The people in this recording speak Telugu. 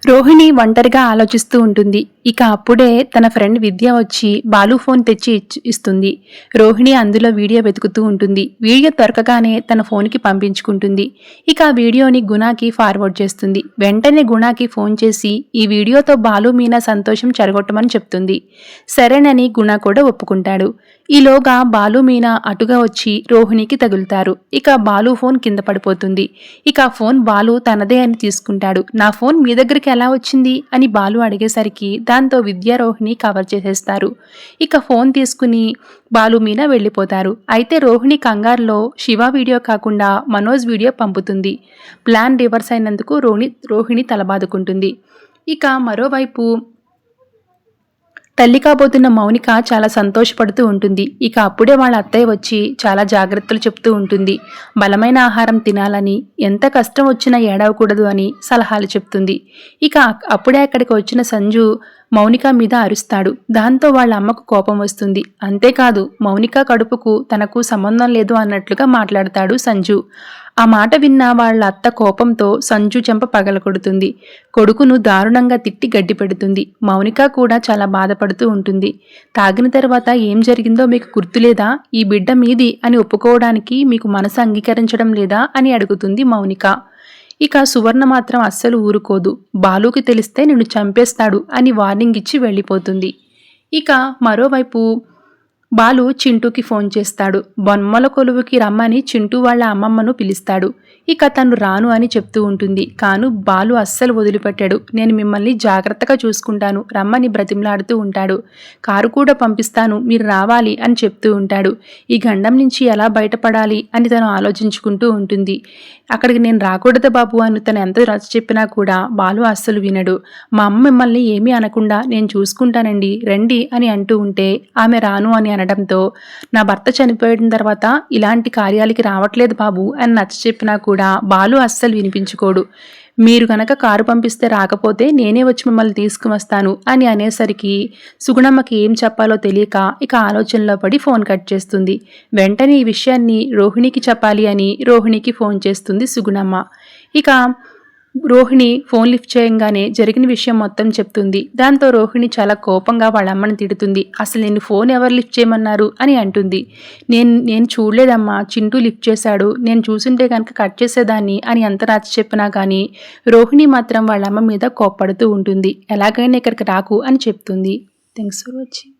రోహిణి ఒంటరిగా ఆలోచిస్తూ ఉంటుంది. ఇక అప్పుడే తన ఫ్రెండ్ విద్య వచ్చి బాలు ఫోన్ తెచ్చి ఇస్తుంది. రోహిణి అందులో వీడియో వెతుకుతూ ఉంటుంది. వీడియో దొరకగానే తన ఫోన్కి పంపించుకుంటుంది. ఇక ఆ వీడియోని గుణాకి ఫార్వర్డ్ చేస్తుంది. వెంటనే గుణాకి ఫోన్ చేసి ఈ వీడియోతో బాలు మీనా సంతోషం చెడగొట్టమని చెప్తుంది. సరేనని గుణ కూడా ఒప్పుకుంటాడు. ఈలోగా బాలు మీనా అటుగా వచ్చి రోహిణికి తగులుతారు. ఇక బాలు ఫోన్ కింద పడిపోతుంది. ఇక ఆ ఫోన్ బాలు తనదే అని తీసుకుంటాడు. నా ఫోన్ మీ దగ్గరికి ఎలా వచ్చింది అని బాలు అడిగేసరికి దాంతో విద్యా రోహిణి కవర్ చేసేస్తారు. ఇక ఫోన్ తీసుకుని బాలు మీనా వెళ్ళిపోతారు. అయితే రోహిణి కంగారులో శివ వీడియో కాకుండా మనోజ్ వీడియో పంపుతుంది. ప్లాన్ రివర్స్ అయినందుకు రోహిణి తలబాదుకుంటుంది. ఇక మరోవైపు తల్లి కాబోతున్న మౌనిక చాలా సంతోషపడుతూ ఉంటుంది. ఇక అప్పుడే వాళ్ళ అత్తయ్య వచ్చి చాలా జాగ్రత్తలు చెప్తూ ఉంటుంది. బలమైన ఆహారం తినాలని, ఎంత కష్టం వచ్చినా ఏడవకూడదు అని సలహాలు చెప్తుంది. ఇక అప్పుడే అక్కడికి వచ్చిన సంజు మౌనిక మీద అరుస్తాడు. దాంతో వాళ్ళ అమ్మకు కోపం వస్తుంది. అంతేకాదు మౌనిక కడుపుకు తనకు సంబంధం లేదు అన్నట్లుగా మాట్లాడతాడు సంజు. ఆ మాట విన్న వాళ్ళ అత్త కోపంతో సంజు చెంప పగలకొడుతుంది. కొడుకును దారుణంగా తిట్టి గడ్డి పెడుతుంది. మౌనిక కూడా చాలా బాధపడుతూ ఉంటుంది. తాగిన తర్వాత ఏం జరిగిందో మీకు గుర్తులేదా? ఈ బిడ్డ మీది అని ఒప్పుకోవడానికి మీకు మనసు అంగీకరించడం లేదా అని అడుగుతుంది మౌనిక. ఇక సువర్ణ మాత్రం అస్సలు ఊరుకోదు. బాలుకి తెలిస్తే నిన్ను చంపేస్తాడు అని వార్నింగ్ ఇచ్చి వెళ్ళిపోతుంది. ఇక మరోవైపు బాలు చింటూకి ఫోన్ చేస్తాడు. బొమ్మల కొలువుకి రమ్మని చింటూ వాళ్ళ అమ్మమ్మను పిలుస్తాడు. ఇక తను రాను అని చెప్తూ ఉంటుంది. కాను బాలు అస్సలు వదిలిపెట్టాడు. నేను మిమ్మల్ని జాగ్రత్తగా చూసుకుంటాను రమ్మని బ్రతిమలాడుతూ ఉంటాడు. కారు కూడా పంపిస్తాను, మీరు రావాలి అని చెప్తూ ఉంటాడు. ఈ గండం నుంచి ఎలా బయటపడాలి అని తను ఆలోచించుకుంటూ ఉంటుంది. అక్కడికి నేను రాకూడదు బాబు అని తను ఎంత రచ్చ చెప్పినా కూడా బాలు అస్సలు వినడు. మా అమ్మ మిమ్మల్ని ఏమీ అనకుండా నేను చూసుకుంటానండి, రండి అని అంటూ ఉంటే ఆమె రాను అని అనడంతో నా భర్త చనిపోయిన తర్వాత ఇలాంటి కార్యాలకి రావట్లేదు బాబు అని నచ్చ చెప్పినా కూడా బాలు అస్సలు వినిపించుకోడు. మీరు గనక కారు పంపిస్తే రాకపోతే నేనే వచ్చి మిమ్మల్ని తీసుకువస్తాను అని అనేసరికి సుగుణమ్మకి ఏం చెప్పాలో తెలియక ఇక ఆలోచనలో పడి ఫోన్ కట్ చేస్తుంది. వెంటనే ఈ విషయాన్ని రోహిణికి చెప్పాలి అని రోహిణికి ఫోన్ చేస్తుంది సుగుణమ్మ. ఇక రోహిణి ఫోన్ లిఫ్ట్ చేయంగానే జరిగిన విషయం మొత్తం చెప్తుంది. దాంతో రోహిణి చాలా కోపంగా వాళ్ళ అమ్మని తిడుతుంది. అసలు నేను ఫోన్ ఎవరు లిఫ్ట్ చేయమన్నారు అని అంటుంది. నేను చూడలేదమ్మా, చింటూ లిఫ్ట్ చేశాడు, నేను చూసుంటే కనుక కట్ చేసేదాన్ని అని ఎంత రాచి చెప్పినా కానీ రోహిణి మాత్రం వాళ్ళ అమ్మ మీద కోప్పడుతూ ఉంటుంది. ఎలాగైనా ఇక్కడికి రాకు అని చెప్తుంది. Thanks for watching.